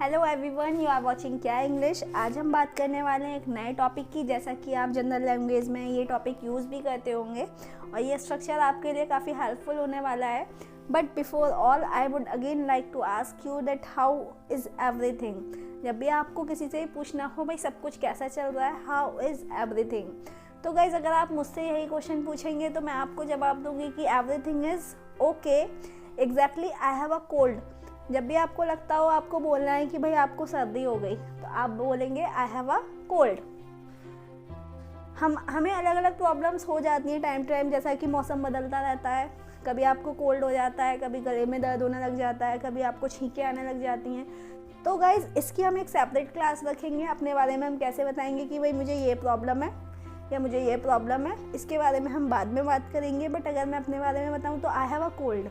Hello everyone, you are watching क्या English. आज हम बात करने वाले हैं एक नए टॉपिक की। जैसा कि आप जनरल लैंग्वेज में ये टॉपिक यूज़ भी करते होंगे और ये स्ट्रक्चर आपके लिए काफ़ी हेल्पफुल होने वाला है। But before all I would again like to ask you that how is everything. जब भी आपको किसी से पूछना हो भाई सब कुछ कैसा चल रहा है, हाउ इज़ एवरीथिंग, तो गाइज़ अगर आप मुझसे यही क्वेश्चन पूछेंगे तो मैं आपको जवाब दूंगी कि everything is okay, exactly I have a cold. जब भी आपको लगता हो आपको बोलना है कि भाई आपको सर्दी हो गई तो आप बोलेंगे आई हैव अ कोल्ड। हमें अलग अलग प्रॉब्लम्स हो जाती हैं टाइम टू टाइम, जैसा कि मौसम बदलता रहता है। कभी आपको कोल्ड हो जाता है, कभी गले में दर्द होने लग जाता है, कभी आपको छींकें आने लग जाती हैं। तो गाइज़ इसकी हम एक सेपरेट क्लास रखेंगे। अपने बारे में हम कैसे बताएंगे कि भाई मुझे ये प्रॉब्लम है या मुझे ये प्रॉब्लम है, इसके बारे में हम बाद में बात करेंगे। बट अगर मैं अपने बारे में बताऊँ तो आई हैव अ कोल्ड।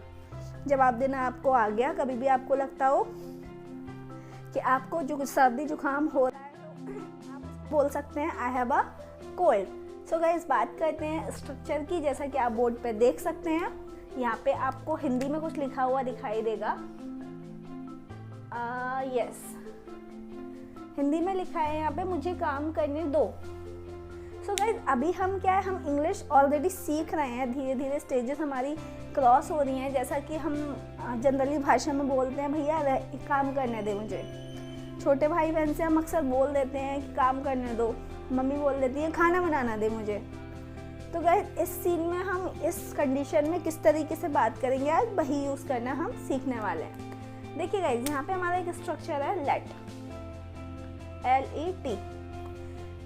जवाब देना आपको आ गया। कभी भी आपको लगता हो कि आपको जो सर्दी जुकाम हो रहा है तो आप बोल सकते हैं I have a cold. So guys बात करते हैं स्ट्रक्चर की। जैसा कि आप बोर्ड पे देख सकते हैं, यहाँ पे आपको हिंदी में कुछ लिखा हुआ दिखाई देगा। यस, हिंदी में लिखा है यहाँ पे मुझे काम करने दो। सो गाइस अभी हम क्या है, हम इंग्लिश ऑलरेडी सीख रहे हैं। धीरे धीरे स्टेजेस हमारी क्रॉस हो रही हैं। जैसा कि हम जनरली भाषा में बोलते हैं भैया काम करने दे मुझे। छोटे भाई बहन से हम अक्सर बोल देते हैं कि काम करने दो। मम्मी बोल देती है खाना बनाना दे मुझे। तो गाइस इस सीन में हम इस कंडीशन में किस तरीके से बात करेंगे, आज वही यूज़ करना हम सीखने वाले हैं। देखिए गाइस यहाँ पे हमारा एक स्ट्रक्चर है लेट, LET।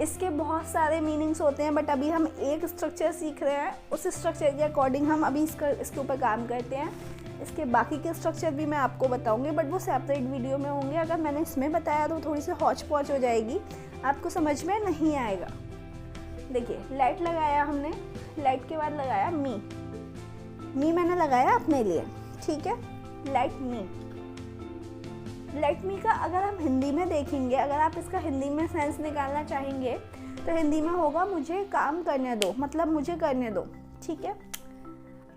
इसके बहुत सारे मीनिंग्स होते हैं बट अभी हम एक स्ट्रक्चर सीख रहे हैं। उस स्ट्रक्चर के अकॉर्डिंग हम अभी इसके ऊपर काम करते हैं। इसके बाकी के स्ट्रक्चर भी मैं आपको बताऊंगी बट वो सेपरेट वीडियो में होंगे। अगर मैंने इसमें बताया तो थोड़ी सी हौच पौच हो जाएगी, आपको समझ में नहीं आएगा। देखिए लेट लगाया हमने, लेट के बाद लगाया मी मैंने लगाया अपने लिए, ठीक है। लेट मी, लेट मी का अगर हम हिंदी में देखेंगे, अगर आप इसका हिंदी में सेंस निकालना चाहेंगे तो हिंदी में होगा मुझे काम करने दो, मतलब मुझे करने दो, ठीक है।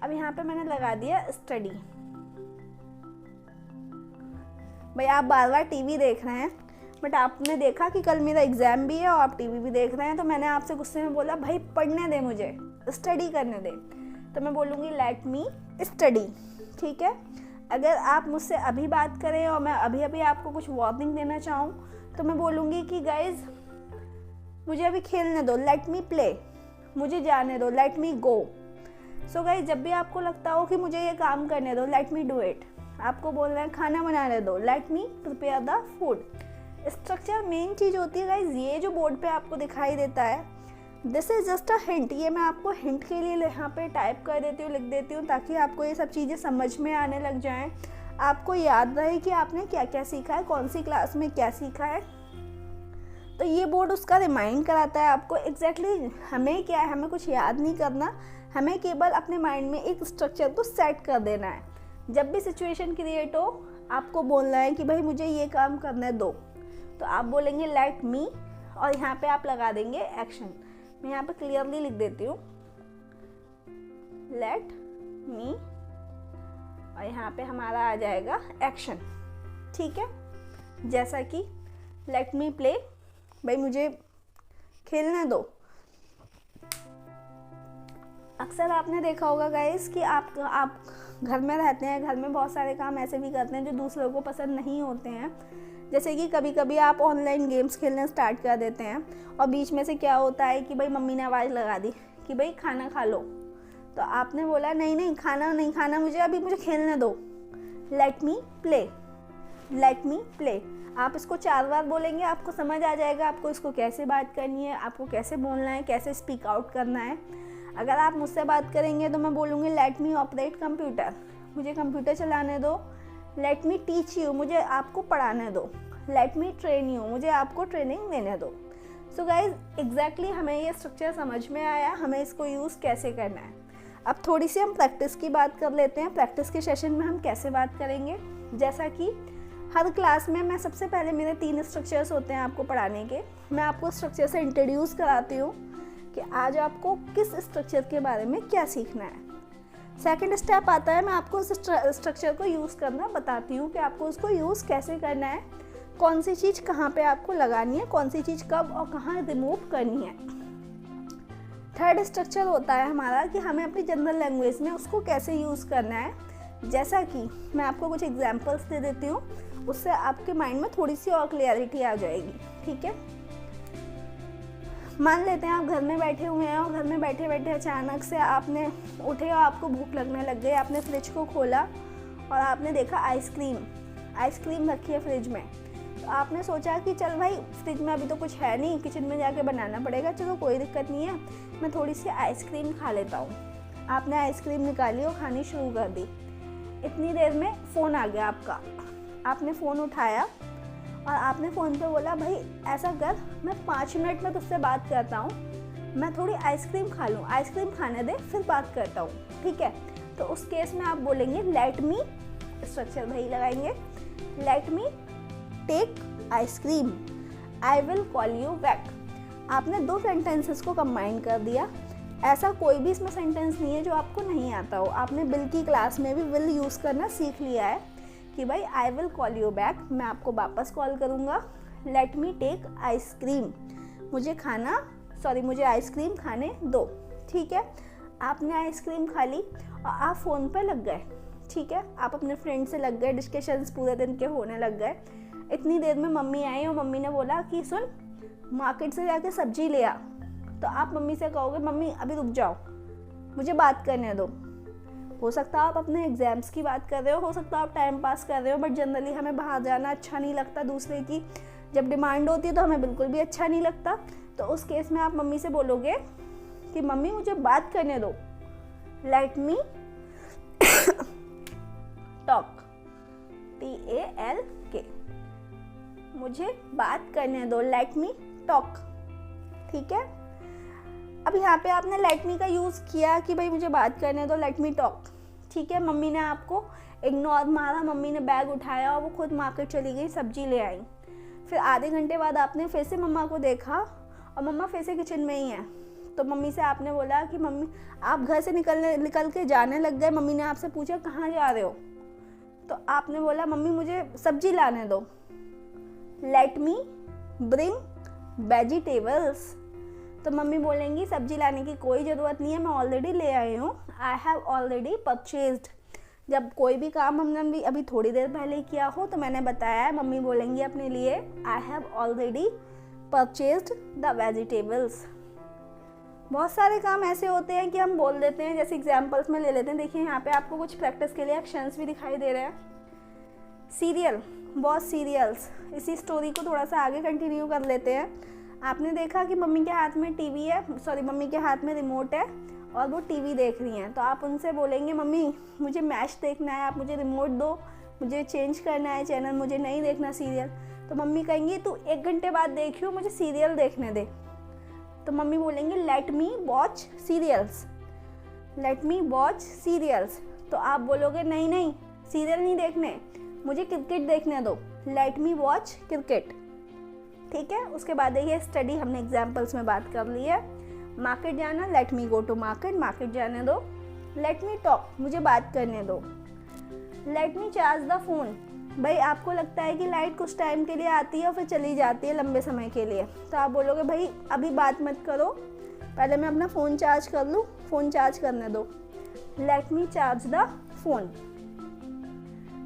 अब यहाँ पे मैंने लगा दिया स्टडी। भाई आप बार बार टीवी देख रहे हैं बट आपने देखा कि कल मेरा एग्जाम भी है और आप टीवी भी देख रहे हैं, तो मैंने आपसे गुस्से में बोला भाई पढ़ने दे मुझे, स्टडी करने दे, तो मैं बोलूँगी लेट मी स्टडी, ठीक है। अगर आप मुझसे अभी बात करें और मैं अभी अभी आपको कुछ वार्निंग देना चाहूँ तो मैं बोलूँगी कि गाइज मुझे अभी खेलने दो, लेट मी प्ले, मुझे जाने दो, लेट मी गो। सो गाइज जब भी आपको लगता हो कि मुझे ये काम करने दो, लेट मी डू इट। आपको बोलना है खाना बनाने दो, let me prepare the food. Structure main चीज़ होती है गाइज। ये जो बोर्ड पे आपको दिखाई देता है, this is just a hint. ये मैं आपको हिंट के लिए यहाँ पे टाइप कर देती हूँ, लिख देती हूँ, ताकि आपको ये सब चीज़ें समझ में आने लग जाएं। आपको याद रहे कि आपने क्या क्या सीखा है, कौन सी क्लास में क्या सीखा है। तो ये बोर्ड उसका रिमाइंड कराता है आपको एग्जैक्टली हमें क्या है, हमें कुछ याद नहीं करना, हमें केवल अपने माइंड में एक स्ट्रक्चर को सेट कर देना है। जब भी सिचुएशन क्रिएट हो आपको बोलना है कि भाई मुझे ये काम करने दो, तो आप बोलेंगे लेट मी और यहाँ पे आप लगा देंगे एक्शन। मैं यहाँ पे क्लियरली लिख देती हूँ लेट मी और यहाँ पे हमारा आ जाएगा एक्शन, ठीक है। जैसा कि लेट मी प्ले, भाई मुझे खेलने दो। अक्सर आपने देखा होगा गाइस कि आप घर में रहते हैं, घर में बहुत सारे काम ऐसे भी करते हैं जो दूसरों को पसंद नहीं होते हैं। जैसे कि कभी कभी आप ऑनलाइन गेम्स खेलना स्टार्ट कर देते हैं और बीच में से क्या होता है कि भाई मम्मी ने आवाज़ लगा दी कि भाई खाना खा लो, तो आपने बोला नहीं नहीं खाना नहीं खाना मुझे, अभी मुझे खेलने दो, लेट मी प्ले, लेट मी प्ले। आप इसको 4 बार बोलेंगे, आपको समझ आ जाएगा आपको इसको कैसे बात करनी है, आपको कैसे बोलना है, कैसे स्पीक आउट करना है। अगर आप मुझसे बात करेंगे तो मैं बोलूँगी लेट मी ऑपरेट कंप्यूटर, मुझे कंप्यूटर चलाने दो, लेट मी टीच यू, मुझे आपको पढ़ाने दो, लेट मी ट्रेन यू, मुझे आपको ट्रेनिंग देने दो। सो गाइज एग्जैक्टली हमें ये स्ट्रक्चर समझ में आया, हमें इसको यूज़ कैसे करना है। अब थोड़ी सी हम प्रैक्टिस की बात कर लेते हैं। प्रैक्टिस के सेशन में हम कैसे बात करेंगे, जैसा कि हर क्लास में मैं सबसे पहले मेरे 3 स्ट्रक्चर्स होते हैं आपको पढ़ाने के। मैं आपको स्ट्रक्चर से इंट्रोड्यूस कराती हूँ कि आज आपको किस स्ट्रक्चर के बारे में क्या सीखना है। सेकंड स्टेप आता है, मैं आपको उस स्ट्रक्चर को यूज़ करना बताती हूँ कि आपको उसको यूज़ कैसे करना है। कौन सी चीज़ कहाँ पे आपको लगानी है, कौन सी चीज़ कब और कहाँ रिमूव करनी है। थर्ड स्ट्रक्चर होता है हमारा कि हमें अपनी जनरल लैंग्वेज में उसको कैसे यूज़ करना है। जैसा कि मैं आपको कुछ एग्जांपल्स दे देती हूँ, उससे आपके माइंड में थोड़ी सी और क्लियरिटी आ जाएगी। ठीक है, मान लेते हैं आप घर में बैठे हुए हैं और घर में बैठे बैठे अचानक से आपने उठे और आपको भूख लगने लग गई। आपने फ्रिज को खोला और आपने देखा आइसक्रीम रखी है फ्रिज में। तो आपने सोचा कि चल भाई फ्रिज में अभी तो कुछ है नहीं, किचन में जाके बनाना पड़ेगा, चलो कोई दिक्कत नहीं है, मैं थोड़ी सी आइसक्रीम खा लेता हूँ। आपने आइसक्रीम निकाली और खानी शुरू कर दी। इतनी देर में फ़ोन आ गया आपका, आपने फ़ोन उठाया और आपने फ़ोन पे बोला भाई ऐसा कर, मैं 5 मिनट में तुझसे बात करता हूँ, मैं थोड़ी आइसक्रीम खा लूँ, आइसक्रीम खाने दे फिर बात करता हूँ। ठीक है, तो उस केस में आप बोलेंगे लेट मी, स्ट्रक्चर भाई लगाएंगे, let me take ice cream, I will call you back. आपने 2 सेंटेंसेस को कंबाइन कर दिया। ऐसा कोई भी इसमें सेंटेंस नहीं है जो आपको नहीं आता हो। आपने बिल की क्लास में भी विल यूज़ करना सीख लिया है कि भाई आई विल कॉल यू बैक, मैं आपको वापस कॉल करूँगा। लेट मी टेक आइसक्रीम, मुझे आइसक्रीम खाने दो। ठीक है, आपने आइसक्रीम खा ली और आप फ़ोन पर लग गए। ठीक है, आप अपने फ्रेंड से लग गए, डिस्कशंस पूरे दिन के होने लग गए। इतनी देर में मम्मी आई और मम्मी ने बोला कि सुन मार्केट से जाके सब्जी ले आ। तो आप मम्मी से कहोगे मम्मी अभी रुक जाओ, मुझे बात करने दो। हो सकता है आप अपने एग्ज़ाम्स की बात कर रहे हो सकता है आप टाइम पास कर रहे हो, बट जनरली हमें बाहर जाना अच्छा नहीं लगता। दूसरे की जब डिमांड होती है तो हमें बिल्कुल भी अच्छा नहीं लगता। तो उस केस में आप मम्मी से बोलोगे कि मम्मी मुझे बात करने दो, लेट मी टॉक, TALK, मुझे बात करने दो, लेट मी टॉक। ठीक है, अब यहाँ पे आपने लेट मी का यूज़ किया कि भाई मुझे बात करने दो, लेट मी टॉक। ठीक है, मम्मी ने आपको इग्नोर मारा, मम्मी ने बैग उठाया और वो खुद मार्केट चली गई, सब्जी ले आई। फिर आधे घंटे बाद आपने फिर से मम्मा को देखा और मम्मा फिर से किचन में ही है। तो मम्मी से आपने बोला कि मम्मी आप घर से निकल के जाने लग गए। मम्मी ने आपसे पूछा कहाँ जा रहे हो, तो आपने बोला मम्मी मुझे सब्जी लाने दो, लेट मी ब्रिंग वेजिटेबल्स। तो मम्मी बोलेंगी सब्जी लाने की कोई ज़रूरत नहीं है, मैं ऑलरेडी ले आई हूँ, आई हैव ऑलरेडी परचेज्ड। जब कोई भी काम हमने भी अभी थोड़ी देर पहले किया हो तो मैंने बताया है, मम्मी बोलेंगी अपने लिए I have already purchased the vegetables. बहुत सारे काम ऐसे होते हैं कि हम बोल देते हैं, जैसे एग्जाम्पल्स में ले लेते हैं। देखिए यहाँ पे आपको कुछ प्रैक्टिस के लिए एक्शंस भी दिखाई दे रहे हैं। सीरियल, बहुत सीरियल्स, इसी स्टोरी को थोड़ा सा आगे कंटिन्यू कर लेते हैं। आपने देखा कि मम्मी के हाथ में टीवी है, मम्मी के हाथ में रिमोट है और वो टीवी देख रही हैं। तो आप उनसे बोलेंगे मम्मी मुझे मैच देखना है, आप मुझे रिमोट दो, मुझे चेंज करना है चैनल, मुझे नहीं देखना सीरियल। तो मम्मी कहेंगी तू 1 घंटे बाद देखियो, मुझे सीरियल देखने दे। तो मम्मी बोलेंगे let me watch serials, let me watch serials. तो आप बोलोगे नहीं नहीं सीरियल नहीं देखने, मुझे क्रिकेट देखने दो, लेट मी वॉच क्रिकेट। ठीक है, उसके बाद देखिए स्टडी, हमने एग्जाम्पल्स में बात कर ली है। मार्केट जाना, let me go to market, market जाने दो। लेट मी टॉक, मुझे बात करने दो। Let me charge the phone, भाई आपको लगता है कि लाइट कुछ टाइम के लिए आती है और फिर चली जाती है लंबे समय के लिए, तो आप बोलोगे भाई अभी बात मत करो, पहले मैं अपना फ़ोन चार्ज कर लूँ, फ़ोन चार्ज करने दो। Let me charge the phone.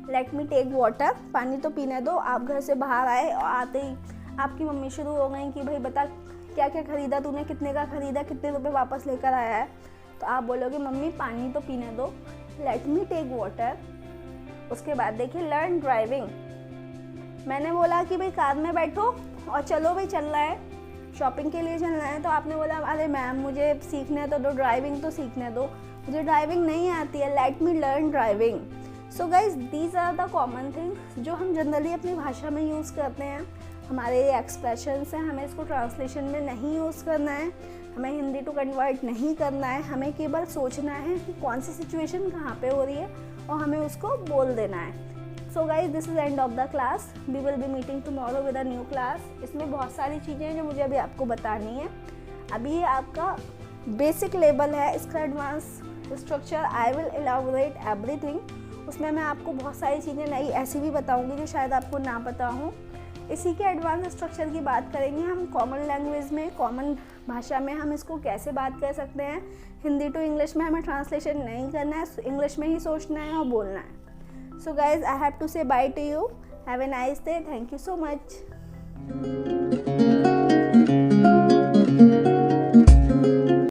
Let me take water, पानी तो पीने दो। आप घर से बाहर आए और आते ही आपकी मम्मी शुरू हो गई कि भाई बता क्या क्या खरीदा तूने, कितने का खरीदा, कितने रुपए वापस लेकर आया है। तो आप बोलोगे मम्मी पानी तो पीने दो, लेट मी टेक वाटर। उसके बाद देखिए लर्न ड्राइविंग, मैंने बोला कि भाई कार में बैठो और चलो भाई चलना है, शॉपिंग के लिए चलना है। तो आपने बोला अरे मैम मुझे सीखने तो दो, ड्राइविंग तो सीखने दो, मुझे ड्राइविंग नहीं आती है, let me learn driving. So guys these are the common things जो हम जनरली अपनी भाषा में यूज़ करते हैं। हमारे ये एक्सप्रेशंस हैं, हमें इसको ट्रांसलेशन में नहीं यूज़ करना है, हमें हिंदी टू कन्वर्ट नहीं करना है, हमें केवल सोचना है कि कौन सी सिचुएशन कहाँ पे हो रही है और हमें उसको बोल देना है। So guys this is end of the class, we will be meeting tomorrow with a new class. इसमें बहुत सारी चीज़ें हैं जो मुझे अभी आपको बतानी है। अभी ये आपका बेसिक लेवल है, इसका advance structure I will elaborate everything. उसमें मैं आपको बहुत सारी चीज़ें नई ऐसी भी बताऊंगी जो शायद आपको ना पता हो। इसी के एडवांस स्ट्रक्चर की बात करेंगे हम। कॉमन लैंग्वेज में, कॉमन भाषा में हम इसको कैसे बात कर सकते हैं। हिंदी टू इंग्लिश में हमें ट्रांसलेशन नहीं करना है, इंग्लिश में ही सोचना है और बोलना है। So guys, I have to say bye to you. Have a nice day. Thank you so much.